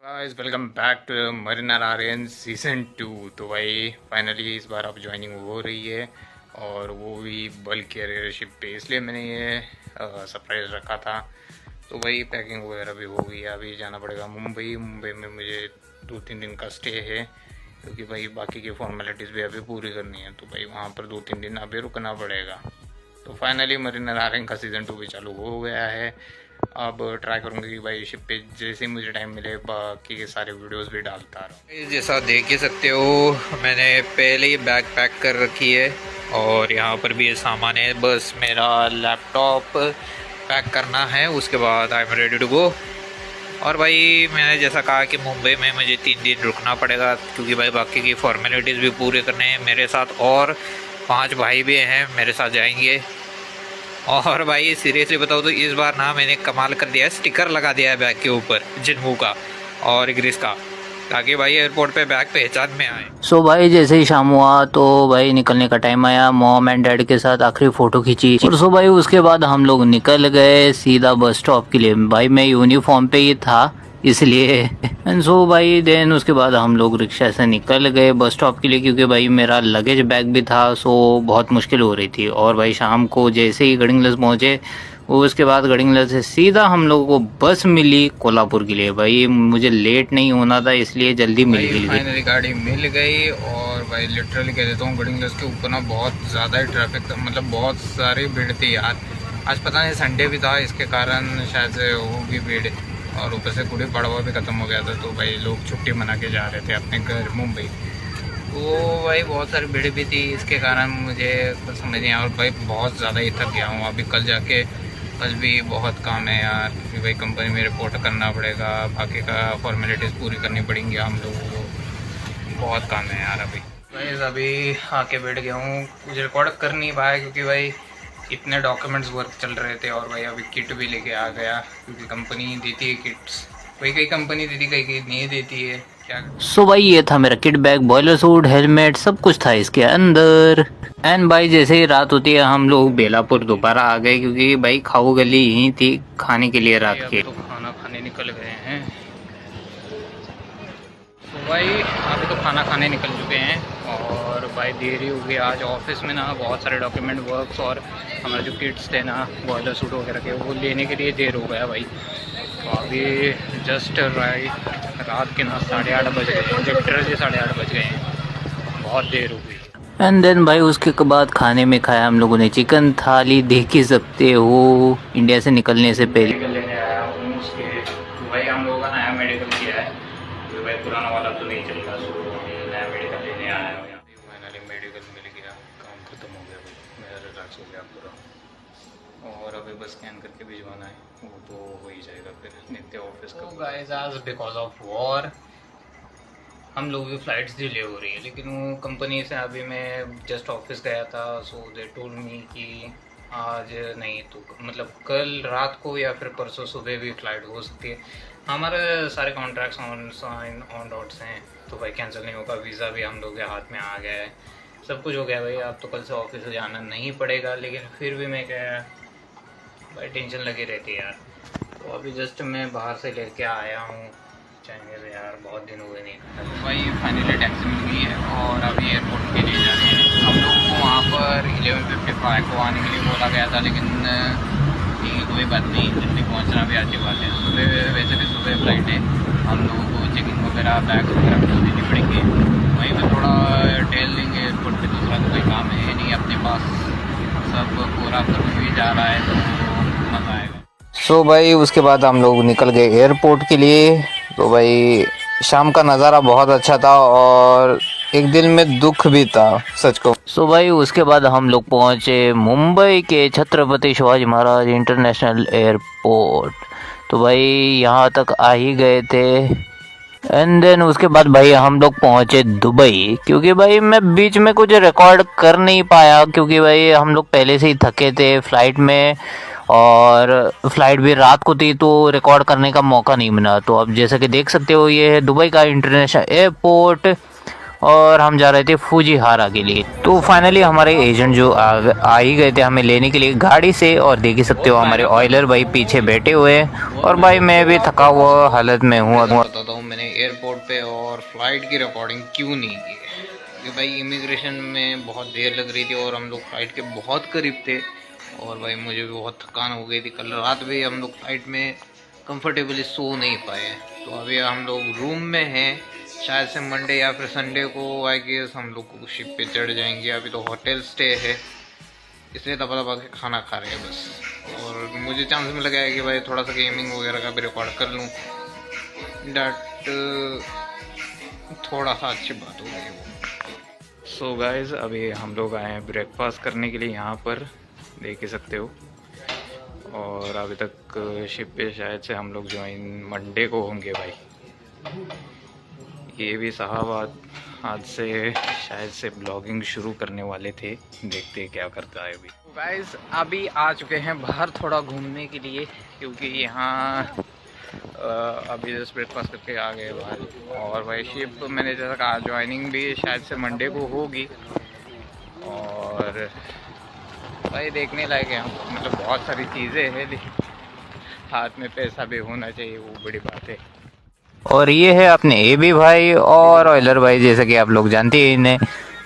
Guys welcome back to Marina Aryan season 2। तो भाई finally इस बार अब ज्वाइनिंग हो रही है और वो भी बल्क कैरियरशिप पे, इसलिए मैंने ये सरप्राइज़ रखा था। तो भाई पैकिंग वगैरह भी हो गई है, अभी जाना पड़ेगा मुंबई। मुंबई में मुझे 2-3 दिन का स्टे है क्योंकि भाई बाकी की फॉर्मेलिटीज़ भी अभी पूरी करनी है। तो भाई वहाँ पर 2-3 दिन अभी रुकना पड़ेगा। तो फाइनली मरीना आर्यन का सीज़न 2 भी चालू हो गया है। अब ट्राई करूँगी कि भाई शिप पे जैसे ही मुझे टाइम मिले बाकी के सारे वीडियोस भी डालता रहूँ। जैसा देख ही सकते हो मैंने पहले ही बैग पैक कर रखी है और यहाँ पर भी ये सामान है। बस मेरा लैपटॉप पैक करना है, उसके बाद I am ready to go. और भाई मैंने जैसा कहा कि मुंबई में मुझे 3 दिन रुकना पड़ेगा क्योंकि भाई बाकी की फॉर्मेलिटीज़ भी पूरे करने हैं। मेरे साथ और 5 भाई भी हैं, मेरे साथ जाएंगे। और भाई सीरियसली बताओ तो इस बार ना मैंने कमाल कर दिया है, स्टिकर लगा दिया है बैग के ऊपर जिन्मू का और ग्रीस का, ताकि भाई एयरपोर्ट पे बैग पहचान में आए। सो भाई जैसे ही शाम हुआ तो भाई निकलने का टाइम आया। मॉम एंड डैड के साथ आखिरी फोटो खींची और सो भाई उसके बाद हम लोग निकल गए सीधा बस स्टॉप के लिए। भाई मैं यूनिफॉर्म पे ही था इसलिए एंड सो भाई देन उसके बाद हम लोग रिक्शा से निकल गए बस स्टॉप के लिए क्योंकि भाई मेरा लगेज बैग भी था। सो बहुत मुश्किल हो रही थी। और भाई शाम को जैसे ही गडिंग्लज पहुँचे उसके बाद गडिंग्लज से सीधा हम लोगों को बस मिली कोल्हापुर के लिए। भाई मुझे लेट नहीं होना था इसलिए जल्दी मिल गई। फाइनली गाड़ी मिल गई और भाई लिटरली कह देता हूँ गडिंग्लज के ऊपर ना बहुत ज़्यादा ही ट्रैफिक था, मतलब बहुत सारी भीड़ थी यार। आज पता नहीं संडे भी था, इसके कारण शायद से होगी भीड़। और ऊपर से गुड़ी पड़वा भी ख़त्म हो गया था तो भाई लोग छुट्टी मना के जा रहे थे अपने घर मुंबई। तो भाई बहुत सारी भीड़ भी थी, इसके कारण मुझे कुछ समझ नहीं आया। और भाई बहुत ज़्यादा ही थक गया हूँ। अभी कल भी बहुत काम है यार क्योंकि भाई कंपनी में रिपोर्ट करना पड़ेगा, बाकी का फॉर्मेलिटीज़ पूरी करनी पड़ेंगी हम लोगों को। बहुत काम है यार। अभी आके बैठ गया हूँ, कुछ रिकॉर्ड कर नहीं पाया क्योंकि भाई इतने डॉक्यूमेंट्स वर्क चल रहे थे। और भाई अभी किट भी लेके आ गया क्योंकि कंपनी देती है किट्स, कई कंपनी देती कई नहीं देती है क्या। सो भाई ये था मेरा kit bag, boiler suit, helmet, सब कुछ था इसके अंदर। एंड भाई जैसे ही रात होती है हम लोग बेलापुर दोबारा आ गए क्योंकि भाई खाऊ गली यही थी खाने के लिए रात के। तो खाना खाने निकल गए हैं। तो भाई अभी तो खाना खाने निकल चुके हैं और भाई देरी हो गई। आज ऑफिस में ना बहुत सारे डॉक्यूमेंट वर्क्स और हमारे जो किट्स थे ना बॉयलर सूट वगैरह के, वो लेने के लिए देर हो गया भाई। तो अभी जस्ट रात के ना 8:30 बज गए, लिटरली 8:30 बज गए हैं, बहुत देर हो गई। एंड देन भाई उसके बाद खाने में खाया हम लोगों ने चिकन थाली, देख ही सकते हो इंडिया से निकलने से पहले। मेडिकल लेने आया हूँ उसके, तो भाई हम लोगों का नया मेडिकल किया है तो भाई पुराना वाला तो नहीं चलेगा, सो नया मेडिकल लेने आया हूँ। फाइनली मेडिकल मिल गया, काम खत्म हो गया भाई, मेरा रिलैक्स हो गया पूरा। और अभी बस स्कैन करके भिजवाना है, वो तो हो ही जाएगा फिर नित्य ऑफिस का। गाइस आज बिकॉज ऑफ वॉर हम लोगों की फ़्लाइट्स डिले हो रही है, लेकिन वो कंपनी से अभी मैं जस्ट ऑफिस गया था, सो दे टोल्ड मी कि आज नहीं तो मतलब कल रात को या फिर परसों सुबह भी फ़्लाइट हो सकती है। हमारे सारे कॉन्ट्रैक्ट्स ऑन डॉट्स हैं तो भाई कैंसिल नहीं होगा। वीज़ा भी हम लोग के हाथ में आ गया है, सब कुछ हो गया भाई। अब तो कल से ऑफिस जाना नहीं पड़ेगा, लेकिन फिर भी मैं क्या भाई टेंशन लगी रहती है यार। तो अभी जस्ट मैं बाहर से लेके आया हूँ चाइनीज़ यार, बहुत दिन हुए नहीं खाया। तो भाई फाइनली टैक्सी मिल गई है और अभी एयरपोर्ट के लिए जा रहे हैं। हम लोग को वहाँ पर 11:55 को आने के लिए बोला गया था, लेकिन ठीक है कोई बात नहीं, जल्दी पहुँचना भी अच्छी बात है। सुबह वैसे भी सुबह फ़्लाइट है, हम लोगों को चेकिंग वगैरह बैग वगैरह कुछ देनी पड़ेंगी, वहीं पर थोड़ा टेल लेंगे एयरपोर्ट पर। दूसरा तो कोई काम है नहीं अपने पास, सब पूरा कर भी जा रहा है तो मज़ा आएगा। सो भाई उसके बाद हम लोग निकल गए एयरपोर्ट के लिए। तो भाई शाम का नज़ारा बहुत अच्छा था और एक दिल में दुख भी था सच को। सो भाई उसके बाद हम लोग पहुंचे मुंबई के छत्रपति शिवाजी महाराज इंटरनेशनल एयरपोर्ट। तो भाई यहाँ तक आ ही गए थे। एंड देन उसके बाद भाई हम लोग पहुंचे दुबई क्योंकि भाई मैं बीच में कुछ रिकॉर्ड कर नहीं पाया क्योंकि भाई हम लोग पहले से ही थके थे फ्लाइट में और फ्लाइट भी रात को थी तो रिकॉर्ड करने का मौका नहीं मिला। तो अब जैसा कि देख सकते हो ये है दुबई का इंटरनेशनल एयरपोर्ट और हम जा रहे थे फूजीहारा के लिए। तो फाइनली हमारे एजेंट जो आ ही गए थे हमें लेने के लिए गाड़ी से, और देख ही सकते हो हमारे ऑयलर भाई पीछे बैठे हुए हैं, और भाई मैं भी थका हुआ हालत में हूँ। बताता हूँ मैंने एयरपोर्ट पे और फ्लाइट की रिकॉर्डिंग क्यों नहीं की है, क्योंकि भाई इमिग्रेशन में बहुत देर लग रही थी और हम लोग फ्लाइट के बहुत करीब थे, और भाई मुझे भी बहुत थकान हो गई थी। कल रात भी हम लोग फ्लाइट में कंफर्टेबली सो नहीं पाए। तो अभी हम लोग रूम में हैं, शायद से मंडे या फिर संडे को आई गेस हम लोग को शिप पे चढ़ जाएंगे। अभी तो होटल स्टे है, इसलिए दबा के खाना खा रहे हैं बस। और मुझे चांस मिल गया है कि भाई थोड़ा सा गेमिंग वगैरह का भी रिकॉर्ड कर लूँ, डट थोड़ा सा अच्छी बात हो गई वो। सो गाइज अभी हम लोग आए हैं ब्रेकफास्ट करने के लिए, यहाँ पर देख ही सकते हो। और अभी तक शिप पे शायद से हम लोग ज्वाइन मंडे को होंगे भाई। ये भी साहब आज से शायद से ब्लॉगिंग शुरू करने वाले थे, देखते हैं क्या करता है अभी। गाइस अभी आ चुके हैं बाहर थोड़ा घूमने के लिए, क्योंकि यहाँ अभी जस्ट ब्रेकफास्ट करके आ गए बाहर। और भाई शिप मैंने जैसा कहा ज्वाइनिंग भी शायद से मंडे को होगी, और भाई देखने लायक है। मतलब बहुत सारी चीज़ें हैं, लेकिन हाथ में पैसा भी होना चाहिए, वो बड़ी बात है। और ये है अपने ए बी भाई और ऑयलर भाई, जैसे कि आप लोग जानते हैं इन्हें।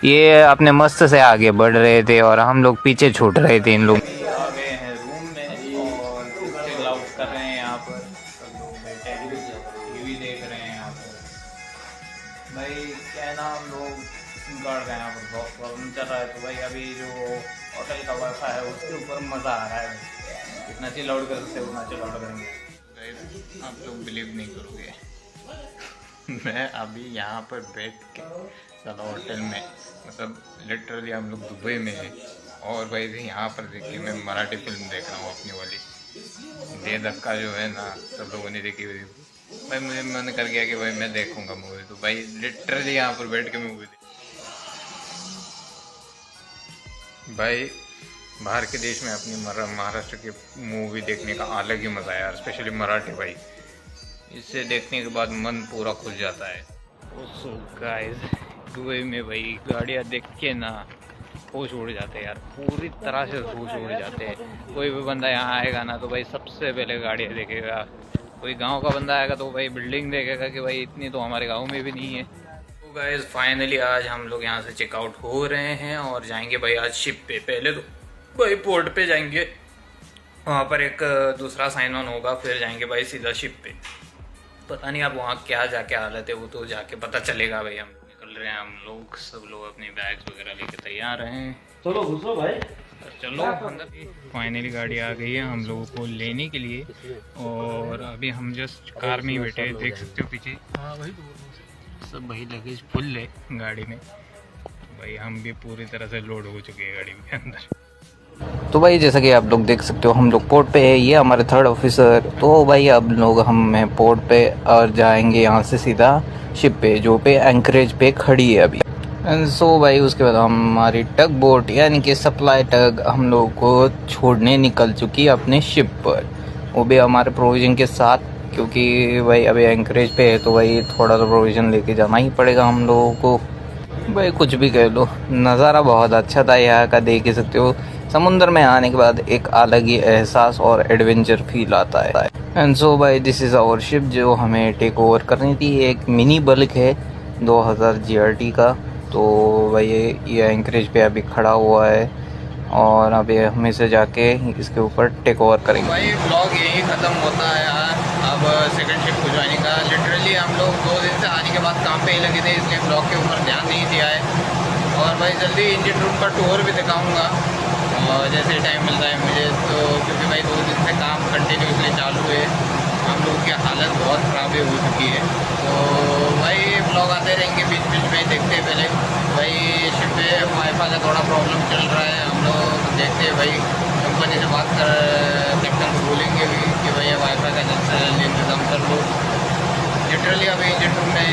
ये अपने मस्त से आगे बढ़ रहे थे और हम लोग पीछे छूट रहे थे इन लोग। आ गए हैं रूम में और चिल आउट कर रहे हैं यहाँ पर। सब लोग बैठे टीवी देख रहे हैं यहाँ पर। भाई क्या है ना, हम लोग सिम कार्ड का यहाँ पर बहुत प्रॉब्लम चल रहा है, तो भाई अभी जो होटल का वाईफाई है उसके ऊपर मज़ा आ रहा है। जितना चिल आउट कर सकते उतना चिल आउट करेंगे। आप लोग बिलीव नहीं करोगे, मैं अभी यहाँ पर बैठ के चलो होटल में, मतलब लिटरली हम लोग दुबई में हैं, और भाई यहाँ पर देखिए मैं मराठी फिल्म देख रहा हूँ अपनी वाली दे धक्का जो है ना, सब लोगों ने देखी हुई। भाई मुझे मन कर गया कि भाई मैं देखूँगा मूवी, तो भाई लिटरली यहाँ पर बैठ के मूवी भाई बाहर के देश में अपनी महाराष्ट्र की मूवी देखने का अलग ही मज़ा है यार, स्पेशली मराठी। भाई इसे देखने के बाद मन पूरा खुल जाता है। सो गाइस दुबई में भाई गाड़ियाँ देख के ना होश उड़ जाते हैं यार, पूरी तरह से होश उड़ जाते हैं। कोई भी बंदा यहाँ आएगा ना तो भाई सबसे पहले गाड़ियाँ देखेगा। कोई गांव का बंदा आएगा तो भाई बिल्डिंग देखेगा कि भाई इतनी तो हमारे गांव में भी नहीं है। तो गाइस फाइनली आज हम लोग यहाँ से चेकआउट हो रहे हैं और जाएंगे भाई आज शिप पे। पहले तो भाई पोर्ट पे जाएंगे, वहाँ पर एक दूसरा साइन ऑन होगा, फिर जाएंगे भाई सीधा शिप पे। पता नहीं अब वहाँ क्या जाके हालत है, वो तो जाके पता चलेगा। भाई हम निकल रहे हैं, हम लोग सब लोग अपने बैग्स वगैरह लेके तैयार हैं। चलो घुसो भाई, चलो अंदर। फाइनली गाड़ी आ गई है हम लोगों को लेने के लिए, और अभी हम जस्ट कार में ही बैठे हैं, देख सकते हो पीछे। हाँ भाई सब भाई लगेज फुल है गाड़ी में। भाई हम भी पूरी तरह से लोड हो चुके हैं गाड़ी के अंदर। तो भाई जैसा कि आप लोग देख सकते हो हम लोग पोर्ट पे है, ये हमारे थर्ड ऑफिसर। तो भाई अब लोग हम हैं पोर्ट पे और जाएंगे यहाँ से सीधा शिप पे, जो पे एंकरेज पे खड़ी है अभी। एंड सो भाई उसके बाद हमारी टग बोट यानी कि सप्लाई टग हम लोग को छोड़ने निकल चुकी है अपने शिप पर, वो भी हमारे प्रोविज़न के साथ, क्योंकि भाई अभी एंकरेज पे है तो भाई थोड़ा सा प्रोविज़न लेके जाना ही पड़ेगा हम लोगों को। भाई कुछ भी कह लो, नज़ारा बहुत अच्छा था यहाँ का, देख ही सकते हो। समुंदर में आने के बाद एक अलग ही एहसास और एडवेंचर फील आता है। एंड सो भाई दिस इज़ आवर शिप जो हमें टेक ओवर करनी थी। एक मिनी बल्क है 2000 GRT का। तो भाई ये एंकरेज पे अभी खड़ा हुआ है और अभी हम इसे जाके इसके ऊपर टेक ओवर करेंगे। भाई ब्लॉग यही ख़त्म होता है यार, अब सेकंड शिप को ज्वाइनिंग का। लिटरली हम लोग 2 दिन से आने के बाद काम पे ही लगे थे, इसलिए ब्लॉग के ऊपर ध्यान नहीं दिया है। और भाई जल्दी इंजन रूम का टूर भी दिखाऊंगा और जैसे टाइम मिलता है मुझे, तो क्योंकि भाई 2 दिन से काम कंटिन्यूसली चालू है, हम लोग की हालत बहुत ख़राब हो चुकी है। तो भाई ब्लॉग आते रहेंगे बीच बीच में, देखते हैं। पहले भाई शिप पे वाईफाई का थोड़ा प्रॉब्लम चल रहा है, हम लोग देखते हैं भाई कंपनी से बात कर, कैप्टन को बोलेंगे भी कि भैया वाईफाई का जल्द से जल्द इंतज़ाम कर लो। लिटरली अभी इंजन रूम में,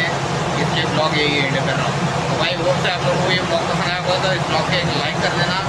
इसलिए ब्लॉग यही एंड कर रहा हूँ। तो भाई होप से आप लोगों को ये ब्लॉग पसंद आया होगा, तो इस ब्लॉग के एक लाइक कर देना।